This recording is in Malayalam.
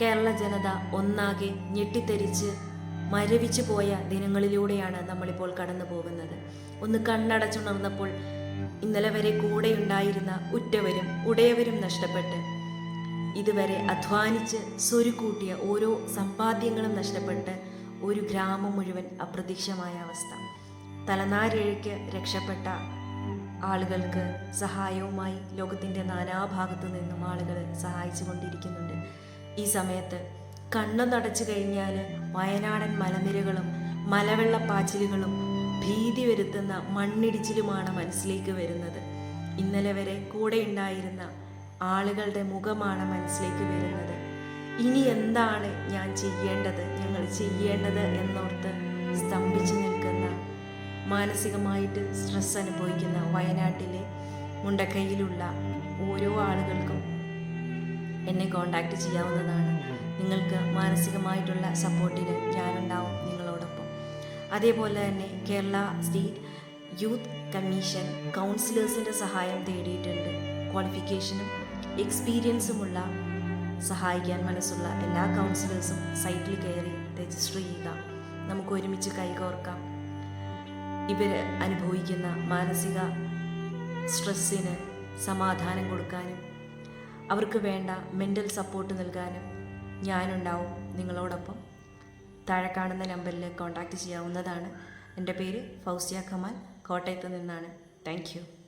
കേരള ജനത ഒന്നാകെ ഞെട്ടിത്തെരിച്ച് മരവിച്ചു പോയ ദിനങ്ങളിലൂടെയാണ് നമ്മളിപ്പോൾ കടന്നു പോകുന്നത്. ഒന്ന് കണ്ണടച്ചുണർന്നപ്പോൾ ഇന്നലെ വരെ കൂടെ ഉണ്ടായിരുന്ന ഉറ്റവരും ഉടയവരും നഷ്ടപ്പെട്ട്, ഇതുവരെ അധ്വാനിച്ച് സ്വരുക്കൂട്ടിയ ഓരോ സമ്പാദ്യങ്ങളും നഷ്ടപ്പെട്ട് ഒരു ഗ്രാമം മുഴുവൻ അപ്രത്യക്ഷമായ അവസ്ഥ. തലനാരിഴയ്ക്ക് രക്ഷപ്പെട്ട ആളുകൾക്ക് സഹായവുമായി ലോകത്തിൻ്റെ നാനാഭാഗത്തു നിന്നും ആളുകൾ സഹായിച്ചു കൊണ്ടിരിക്കുന്നുണ്ട്. ഈ സമയത്ത് കണ്ണു നടച്ചു കഴിഞ്ഞാൽ വയനാടൻ മലനിരകളും മലവെള്ളപ്പാച്ചിലുകളും ഭീതി വരുത്തുന്ന മണ്ണിടിച്ചിലുമാണ് മനസ്സിലേക്ക് വരുന്നത്. ഇന്നലെ വരെ കൂടെ ഉണ്ടായിരുന്ന ആളുകളുടെ മുഖമാണ് മനസ്സിലേക്ക് വരുന്നത്. ഇനി എന്താണ് ഞങ്ങൾ ചെയ്യേണ്ടത് എന്നോർത്ത് സ്തംഭിച്ചു നിൽക്കുന്ന, മാനസികമായിട്ട് സ്ട്രെസ് അനുഭവിക്കുന്ന വയനാട്ടിലെ മുണ്ടക്കൈയിലുള്ള ഓരോ ആളുകൾക്കും എന്നെ കോൺടാക്റ്റ് ചെയ്യാവുന്നതാണ്. നിങ്ങൾക്ക് മാനസികമായിട്ടുള്ള സപ്പോർട്ടിന് ഞാനുണ്ടാവും നിങ്ങളോടൊപ്പം. അതേപോലെ തന്നെ കേരള സ്റ്റേറ്റ് യൂത്ത് കമ്മീഷൻ കൗൺസിലേഴ്സിൻ്റെ സഹായം തേടിയിട്ടുണ്ട്. ക്വാളിഫിക്കേഷനും എക്സ്പീരിയൻസുമുള്ള, സഹായിക്കാൻ മനസ്സുള്ള എല്ലാ കൗൺസിലേഴ്സും സൈറ്റിൽ കയറി രജിസ്റ്റർ ചെയ്യുക. നമുക്ക് ഒരുമിച്ച് കൈകോർക്കാം. ഇവർ അനുഭവിക്കുന്ന മാനസിക സ്ട്രെസ്സിന് സമാധാനം കൊടുക്കാനും അവർക്ക് വേണ്ട മെൻ്റൽ സപ്പോർട്ട് നൽകാനും ഞാനുണ്ടാവും നിങ്ങളോടൊപ്പം. താഴെ കാണുന്ന നമ്പറിൽ കോൺടാക്റ്റ് ചെയ്യാവുന്നതാണ്. എൻ്റെ പേര് ഫൗസിയ കമാൽ, കോട്ടയത്ത് നിന്നാണ്. Thank you.